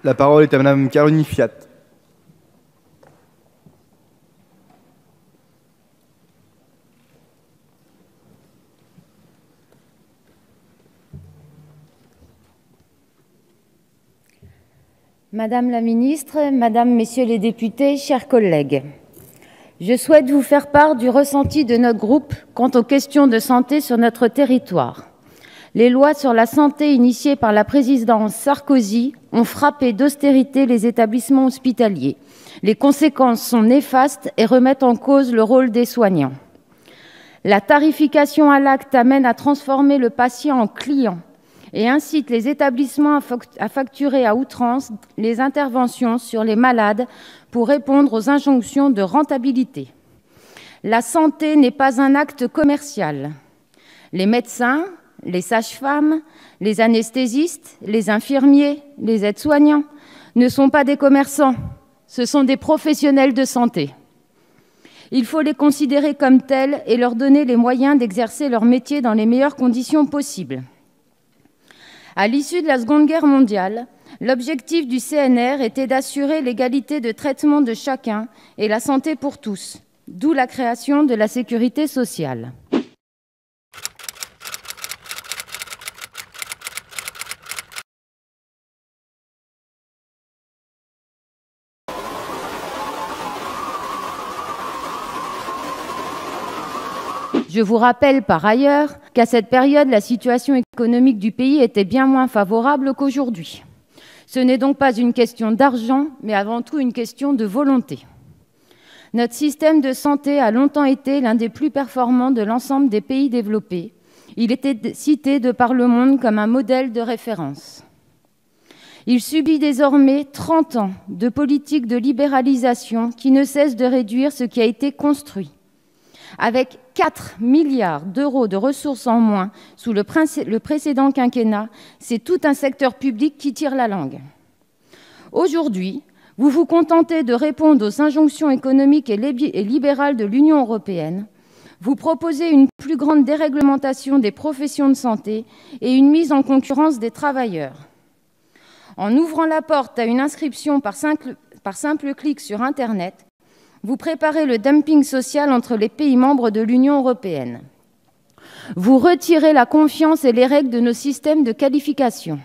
La parole est à Madame Caroline Fiat. Madame la ministre, Madame, Messieurs les députés, chers collègues, je souhaite vous faire part du ressenti de notre groupe quant aux questions de santé sur notre territoire. Les lois sur la santé initiées par la présidence Sarkozy ont frappé d'austérité les établissements hospitaliers. Les conséquences sont néfastes et remettent en cause le rôle des soignants. La tarification à l'acte amène à transformer le patient en client et incite les établissements à facturer à outrance les interventions sur les malades pour répondre aux injonctions de rentabilité. La santé n'est pas un acte commercial. Les médecins, les sages-femmes, les anesthésistes, les infirmiers, les aides-soignants ne sont pas des commerçants, ce sont des professionnels de santé. Il faut les considérer comme tels et leur donner les moyens d'exercer leur métier dans les meilleures conditions possibles. À l'issue de la Seconde Guerre mondiale, l'objectif du CNR était d'assurer l'égalité de traitement de chacun et la santé pour tous, d'où la création de la sécurité sociale. Je vous rappelle par ailleurs qu'à cette période, la situation économique du pays était bien moins favorable qu'aujourd'hui. Ce n'est donc pas une question d'argent, mais avant tout une question de volonté. Notre système de santé a longtemps été l'un des plus performants de l'ensemble des pays développés. Il était cité de par le monde comme un modèle de référence. Il subit désormais 30 ans de politique de libéralisation qui ne cesse de réduire ce qui a été construit. Avec 4 milliards d'euros de ressources en moins sous le précédent quinquennat, c'est tout un secteur public qui tire la langue. Aujourd'hui, vous vous contentez de répondre aux injonctions économiques et libérales de l'Union européenne. Vous proposez une plus grande déréglementation des professions de santé et une mise en concurrence des travailleurs. En ouvrant la porte à une inscription par simple clic sur Internet, vous préparez le dumping social entre les pays membres de l'Union européenne. Vous retirez la confiance et les règles de nos systèmes de qualification.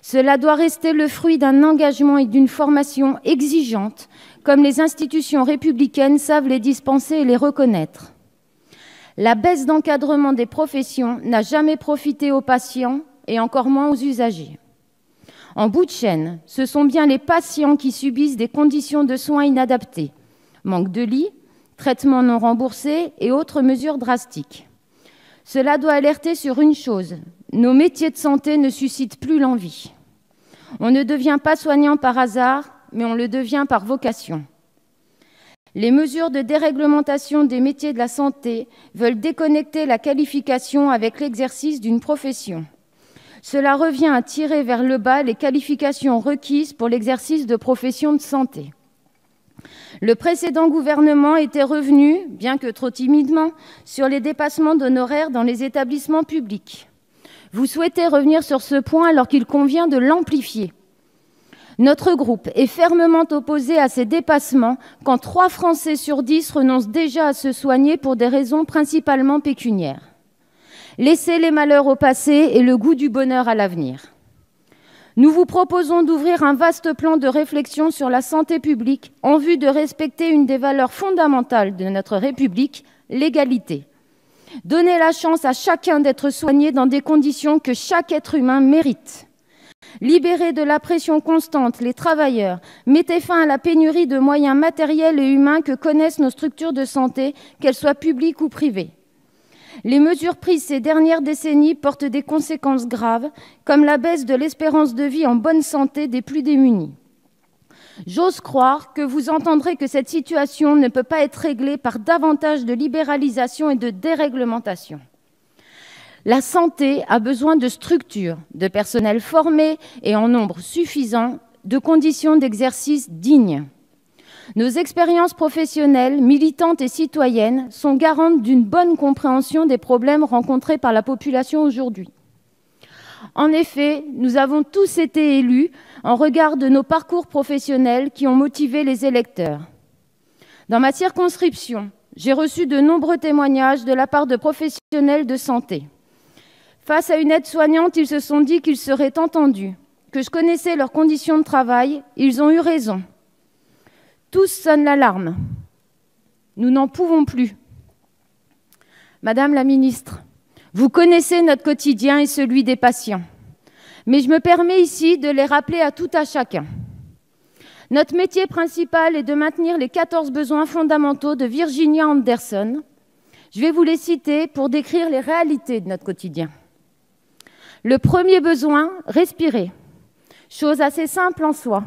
Cela doit rester le fruit d'un engagement et d'une formation exigeante, comme les institutions républicaines savent les dispenser et les reconnaître. La baisse d'encadrement des professions n'a jamais profité aux patients et encore moins aux usagers. En bout de chaîne, ce sont bien les patients qui subissent des conditions de soins inadaptées. Manque de lits, traitements non remboursés et autres mesures drastiques. Cela doit alerter sur une chose, nos métiers de santé ne suscitent plus l'envie. On ne devient pas soignant par hasard, mais on le devient par vocation. Les mesures de déréglementation des métiers de la santé veulent déconnecter la qualification avec l'exercice d'une profession. Cela revient à tirer vers le bas les qualifications requises pour l'exercice de professions de santé. Le précédent gouvernement était revenu, bien que trop timidement, sur les dépassements d'honoraires dans les établissements publics. Vous souhaitez revenir sur ce point alors qu'il convient de l'amplifier. Notre groupe est fermement opposé à ces dépassements quand 3 Français sur 10 renoncent déjà à se soigner pour des raisons principalement pécuniaires. Laissez les malheurs au passé et le goût du bonheur à l'avenir. Nous vous proposons d'ouvrir un vaste plan de réflexion sur la santé publique en vue de respecter une des valeurs fondamentales de notre République, l'égalité. Donnez la chance à chacun d'être soigné dans des conditions que chaque être humain mérite. Libérez de la pression constante les travailleurs, mettez fin à la pénurie de moyens matériels et humains que connaissent nos structures de santé, qu'elles soient publiques ou privées. Les mesures prises ces dernières décennies portent des conséquences graves, comme la baisse de l'espérance de vie en bonne santé des plus démunis. J'ose croire que vous entendrez que cette situation ne peut pas être réglée par davantage de libéralisation et de déréglementation. La santé a besoin de structures, de personnel formé et en nombre suffisant, de conditions d'exercice dignes. Nos expériences professionnelles, militantes et citoyennes sont garantes d'une bonne compréhension des problèmes rencontrés par la population aujourd'hui. En effet, nous avons tous été élus en regard de nos parcours professionnels qui ont motivé les électeurs. Dans ma circonscription, j'ai reçu de nombreux témoignages de la part de professionnels de santé. Face à une aide-soignante, ils se sont dit qu'ils seraient entendus, que je connaissais leurs conditions de travail. Ils ont eu raison. Tous sonnent l'alarme. Nous n'en pouvons plus. Madame la ministre, vous connaissez notre quotidien et celui des patients. Mais je me permets ici de les rappeler à tout à chacun. Notre métier principal est de maintenir les 14 besoins fondamentaux de Virginia Anderson. Je vais vous les citer pour décrire les réalités de notre quotidien. Le premier besoin, respirer. Chose assez simple en soi.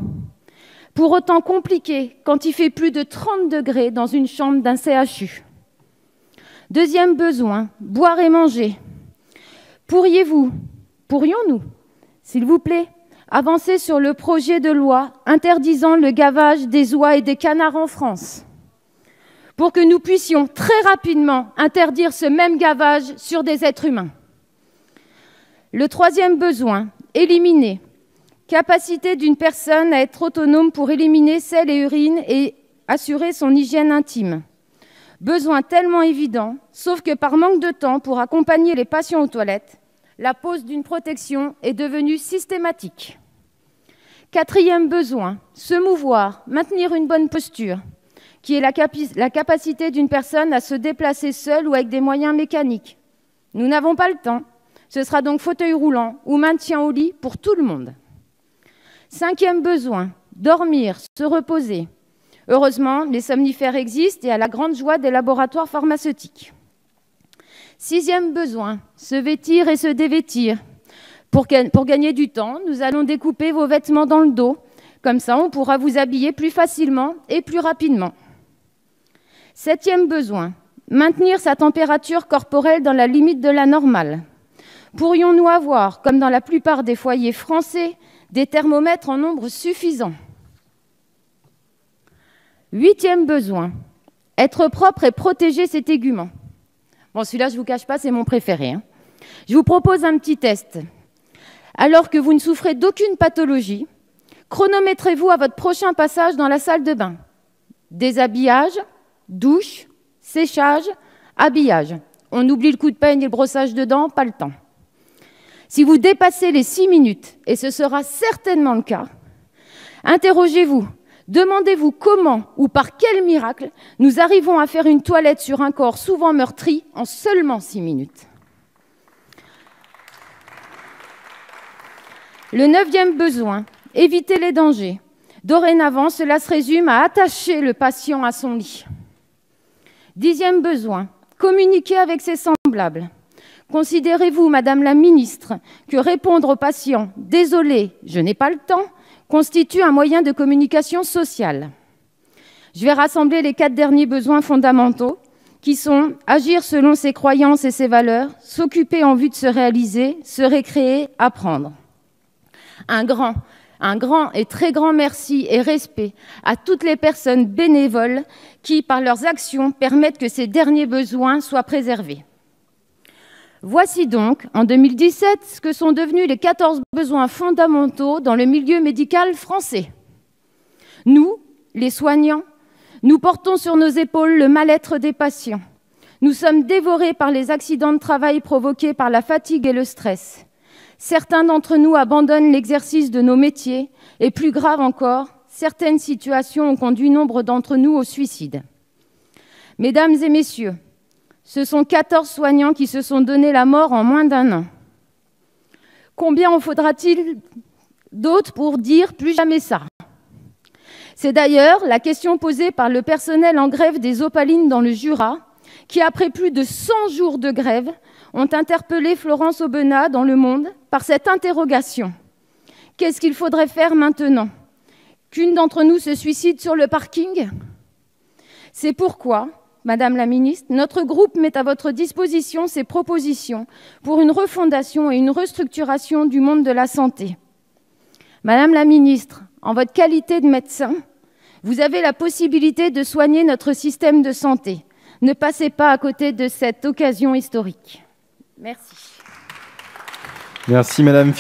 Pour autant compliquée quand il fait plus de 30 degrés dans une chambre d'un CHU. Deuxième besoin, boire et manger. Pourrions-nous, s'il vous plaît, avancer sur le projet de loi interdisant le gavage des oies et des canards en France, pour que nous puissions très rapidement interdire ce même gavage sur des êtres humains. Le troisième besoin, éliminer. Capacité d'une personne à être autonome pour éliminer sel et urine et assurer son hygiène intime. Besoin tellement évident, sauf que par manque de temps pour accompagner les patients aux toilettes, la pose d'une protection est devenue systématique. Quatrième besoin, se mouvoir, maintenir une bonne posture, qui est la capacité d'une personne à se déplacer seule ou avec des moyens mécaniques. Nous n'avons pas le temps. Ce sera donc fauteuil roulant ou maintien au lit pour tout le monde. Cinquième besoin, dormir, se reposer. Heureusement, les somnifères existent et à la grande joie des laboratoires pharmaceutiques. Sixième besoin, se vêtir et se dévêtir. Pour gagner du temps, nous allons découper vos vêtements dans le dos. Comme ça, on pourra vous habiller plus facilement et plus rapidement. Septième besoin, maintenir sa température corporelle dans la limite de la normale. Pourrions-nous avoir, comme dans la plupart des foyers français, des thermomètres en nombre suffisant? Huitième besoin, être propre et protéger ses téguments. Bon, celui-là, je ne vous cache pas, c'est mon préféré. Je vous propose un petit test. Alors que vous ne souffrez d'aucune pathologie, chronométrez-vous à votre prochain passage dans la salle de bain. Déshabillage, douche, séchage, habillage. On oublie le coup de peigne et le brossage de dents, pas le temps. Si vous dépassez les 6 minutes, et ce sera certainement le cas, interrogez-vous, demandez-vous comment ou par quel miracle nous arrivons à faire une toilette sur un corps souvent meurtri en seulement 6 minutes. Le 9e besoin, éviter les dangers. Dorénavant, cela se résume à attacher le patient à son lit. 10e besoin, communiquer avec ses semblables. Considérez-vous, Madame la Ministre, que répondre aux patients « Désolé, je n'ai pas le temps » constitue un moyen de communication sociale. Je vais rassembler les 4 derniers besoins fondamentaux qui sont agir selon ses croyances et ses valeurs, s'occuper en vue de se réaliser, se récréer, apprendre. Un grand et très grand merci et respect à toutes les personnes bénévoles qui, par leurs actions, permettent que ces derniers besoins soient préservés. Voici donc, en 2017, ce que sont devenus les 14 besoins fondamentaux dans le milieu médical français. Nous, les soignants, nous portons sur nos épaules le mal-être des patients. Nous sommes dévorés par les accidents de travail provoqués par la fatigue et le stress. Certains d'entre nous abandonnent l'exercice de nos métiers et, plus grave encore, certaines situations ont conduit nombre d'entre nous au suicide. Mesdames et messieurs, ce sont 14 soignants qui se sont donné la mort en moins d'1 an. Combien en faudra-t-il d'autres pour dire « plus jamais ça » ? C'est d'ailleurs la question posée par le personnel en grève des Opalines dans le Jura, qui, après plus de 100 jours de grève, ont interpellé Florence Aubenas dans Le Monde par cette interrogation. Qu'est-ce qu'il faudrait faire maintenant? Qu'une d'entre nous se suicide sur le parking? C'est pourquoi, Madame la ministre, notre groupe met à votre disposition ses propositions pour une refondation et une restructuration du monde de la santé. Madame la ministre, en votre qualité de médecin, vous avez la possibilité de soigner notre système de santé. Ne passez pas à côté de cette occasion historique. Merci. Merci, Madame